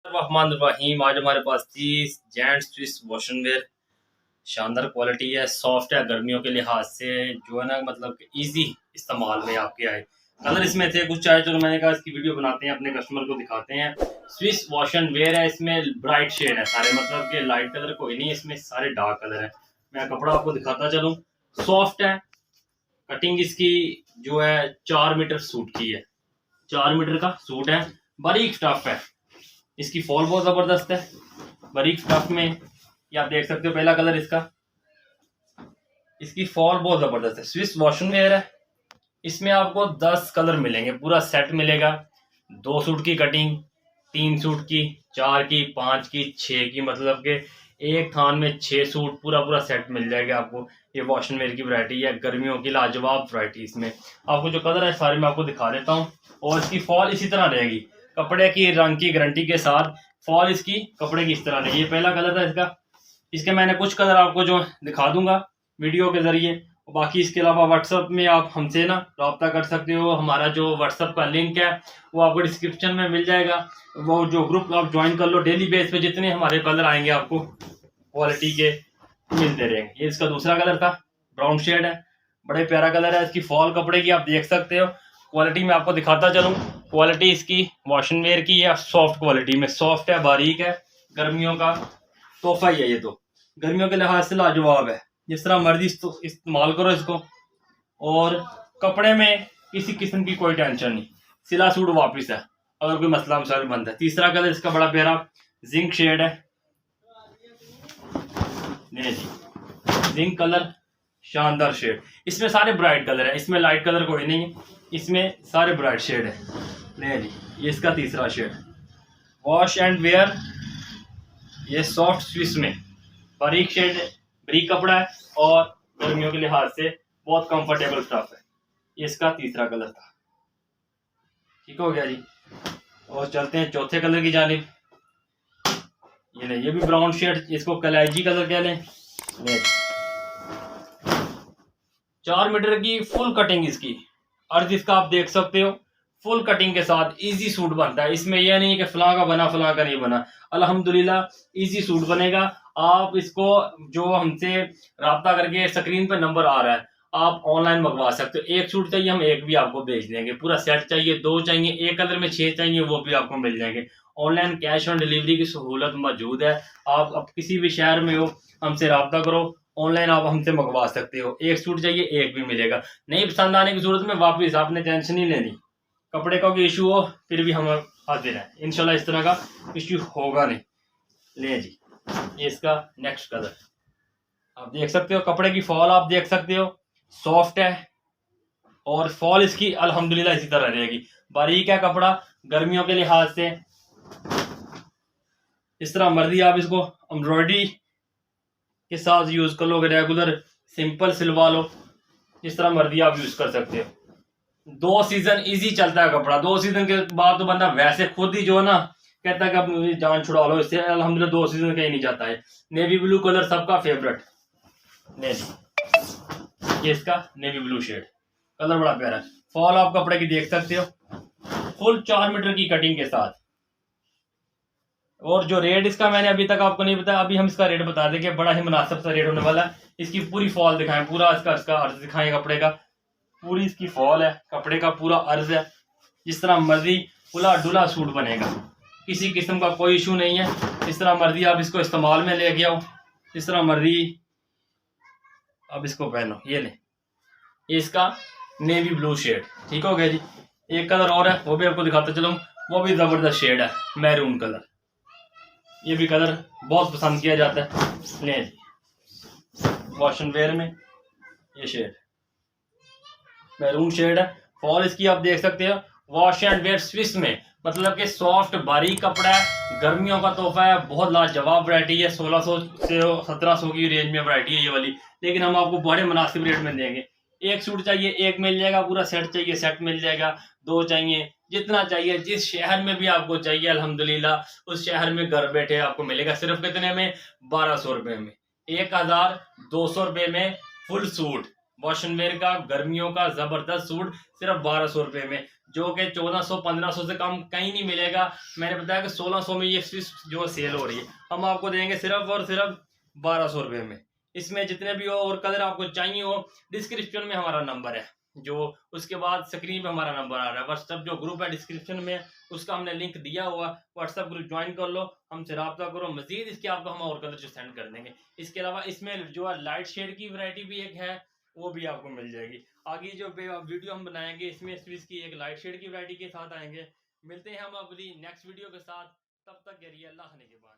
रहमान आज हमारे पास 30 gents Swiss wash and where शानदार क्वालिटी है, सॉफ्ट है, गर्मियों के लिहाज से जो है ना, मतलब कि इजी इस्तेमाल में आपके आए। कलर इसमें थे कुछ चाहे, चलो मैंने कहा इसकी वीडियो बनाते हैं, अपने कस्टमर को दिखाते हैं। स्विस वॉशन वेयर है, इसमें ब्राइट शेड है सारे, मतलब कि लाइट कलर कोई नहीं है इसमें, सारे डार्क कलर है। मैं कपड़ा आपको दिखाता चलूँ। सॉफ्ट है, कटिंग इसकी जो है 4 मीटर सूट की है, 4 मीटर का सूट है, बारीक स्टफ है। इसकी फॉल बहुत जबरदस्त है, बारीक स्टफ में। ये आप देख सकते हो, पहला कलर इसका, इसकी फॉल बहुत जबरदस्त है। स्विस वॉशन वेयर है, इसमें आपको 10 कलर मिलेंगे, पूरा सेट मिलेगा। 2 सूट की कटिंग, 3 सूट की, 4 की, 5 की, 6 की, मतलब के एक थान में 6 सूट, पूरा पूरा सेट मिल जाएगा आपको। ये वॉशन वेयर की वैरायटी है, गर्मियों की लाजवाब वैरायटी। इसमें आपको जो कलर है सारे मैं आपको दिखा देता हूँ। और इसकी फॉल इसी तरह रहेगी, कपड़े की रंग की गारंटी के साथ। फॉल इसकी कपड़े की इस तरह रहेगी। ये पहला कलर था इसका। इसके मैंने कुछ कलर आपको जो दिखा दूंगा वीडियो के जरिए। बाकी इसके अलावा व्हाट्सअप में आप हमसे ना रब्ता कर सकते हो। हमारा जो व्हाट्सअप का लिंक है वो आपको डिस्क्रिप्शन में मिल जाएगा। वो जो ग्रुप आप ज्वाइन कर लो, डेली बेस पे जितने हमारे कलर आएंगे आपको क्वालिटी के मिलते रहेंगे। ये इसका दूसरा कलर था, ब्राउन शेड है, बड़े प्यारा कलर है। इसकी फॉल कपड़े की आप देख सकते हो। क्वालिटी में आपको दिखाता चलूँ, क्वालिटी इसकी वॉशन वेयर की है, सॉफ्ट क्वालिटी में, सॉफ्ट है, बारीक है, गर्मियों का तोहफा ही है। ये तो गर्मियों के लिहाज से लाजवाब है, जिस तरह मर्जी इस्तेमाल करो इसको। और कपड़े में किसी किस्म की कोई टेंशन नहीं, सिला सूट वापस है अगर कोई मसला मसाइल बंद है। तीसरा कलर इसका बड़ा प्यारा जिंक शेड है, नहीं जी, जिंक कलर, शानदार शेड। इसमें सारे ब्राइट कलर है, इसमें लाइट कलर कोई नहीं है, इसमें सारे ब्राइट शेड है। नहीं जी, ये इसका तीसरा शेड। वॉश एंड वेयर, ये सॉफ्ट स्विस में बारीक शेड, बारीक कपड़ा है और गर्मियों के लिहाज से बहुत कंफर्टेबल स्टफ है। ये इसका तीसरा कलर था। ठीक हो गया जी। और चलते हैं चौथे कलर की जानिब। ये नहीं, ये भी ब्राउन शेड, इसको कलाइजी कलर कह लें। 4 मीटर की फुल कटिंग इसकी, अर्ज इसका आप देख सकते हो, फुल कटिंग के साथ इजी सूट बनता है। इसमें यह नहीं कि फलां का बना फलां का नहीं बना, अल्हम्दुलिल्लाह इजी सूट बनेगा। आप इसको जो हमसे रब्ता करके स्क्रीन पे नंबर आ रहा है, आप ऑनलाइन मंगवा सकते हो। एक सूट चाहिए हम एक भी आपको भेज देंगे, पूरा सेट चाहिए, 2 चाहिए, एक कलर में 6 चाहिए, वो भी आपको मिल जाएंगे। ऑनलाइन कैश ऑन डिलीवरी की सहूलत मौजूद है। आप अब किसी भी शहर में हो, हमसे रब्ता करो, ऑनलाइन आप हमसे मंगवा सकते हो। एक सूट चाहिए एक भी मिलेगा। नहीं पसंद आने की सूरत में वापस, आपने टेंशन नहीं लेनी। कपड़े का कोई इशू हो फिर भी हम हाजिर हैं, इंशाल्लाह इस तरह का इशू होगा नहीं। ले जी, ये इसका नेक्स्ट कलर आप देख सकते हो, कपड़े की फॉल आप देख सकते हो, सॉफ्ट है और फॉल इसकी अल्हम्दुलिल्लाह इसी तरह रहेगी। बारीक है कपड़ा, गर्मियों के लिहाज से इस तरह मर्जी आप इसको एम्ब्रॉयडरी के साथ यूज कर लो, रेगुलर सिंपल सिलवा लो, जिस तरह मर्जी आप यूज कर सकते हो। 2 सीजन इजी चलता है कपड़ा, 2 सीजन के बाद तो बंदा वैसे खुद ही जो है ना कहता है कि अब मुझे जान छुड़ा लो इससे। अल्हम्दुलिल्लाह 2 सीजन कहीं नहीं जाता है। नेवी ब्लू कलर सबका फेवरेट, नेवी, ये इसका नेवी ब्लू शेड, कलर बड़ा प्यारा है। फॉल आप कपड़े की देख सकते हो, फुल 4 मीटर की कटिंग के साथ। और जो रेट इसका मैंने अभी तक आपको नहीं बताया, अभी हम इसका रेट बता देंगे, बड़ा ही मुनासिब सा रेट होने वाला है। इसकी पूरी फॉल दिखाएं, पूरा इसका अर्ज दिखाएं कपड़े का, पूरी इसकी फॉल है, कपड़े का पूरा अर्ज है, जिस तरह मर्जी खुला डुला सूट बनेगा, किसी किस्म का कोई इशू नहीं है। इस तरह मर्जी आप इसको इस्तेमाल में लेके आओ, इस तरह मर्जी आप इसको पहनो। ये ले, इसका नेवी ब्लू शेड। ठीक हो गया जी। एक कलर और है, वो भी आपको दिखाता चलूँ, वो भी जबरदस्त शेड है, मैरून कलर। ये भी कलर बहुत पसंद किया जाता है। ले वॉशन वेयर में ये शेड मैरून शेड है, फॉल इसकी आप देख सकते हो। वॉश एंड वेयर स्विस में, मतलब कि सॉफ्ट बारीक कपड़ा है, गर्मियों का तोहफा है, बहुत लाजवाब वैरायटी है। 1600 से 1700 की रेंज में वैरायटी है ये वाली, लेकिन हम आपको बड़े मुनासिब रेट में देंगे। एक सूट चाहिए एक मिल जाएगा, पूरा सेट चाहिए सेट मिल जाएगा, 2 चाहिए, जितना चाहिए, जिस शहर में भी आपको चाहिए अल्हम्दुलिल्लाह उस शहर में घर बैठे आपको मिलेगा। सिर्फ कितने में? 1200 रुपये में, 1200 रुपये में फुल सूट, वॉशनवेयर का गर्मियों का जबरदस्त सूट सिर्फ 1200 रुपये में, जो कि 1400-1500 से कम कहीं नहीं मिलेगा। मैंने बताया कि 1600 में ये जो सेल हो रही है, हम आपको देंगे सिर्फ और सिर्फ 1200 रुपये में। इसमें जितने भी हो और कलर आपको चाहिए हो, डिस्क्रिप्शन में हमारा नंबर है, जो उसके बाद स्क्रीन पे हमारा नंबर आ रहा है। व्हाट्सएप जो ग्रुप है डिस्क्रिप्शन में, उसका हमने लिंक दिया हुआ, व्हाट्सएप ग्रुप ज्वाइन कर लो, हमसे रब्ता करो, मजीद इसके आपको हम और कलर जो सेंड कर देंगे। इसके अलावा इसमें जो है लाइट शेड की वैरायटी भी एक है, वो भी आपको मिल जाएगी। आगे जो वीडियो हम बनाएंगे इसमें इसकी एक लाइट शेड की वैरायटी के साथ आएंगे। मिलते हैं हम अपनी नेक्स्ट वीडियो के साथ, तब तक के लिए अल्लाह ने के बाद।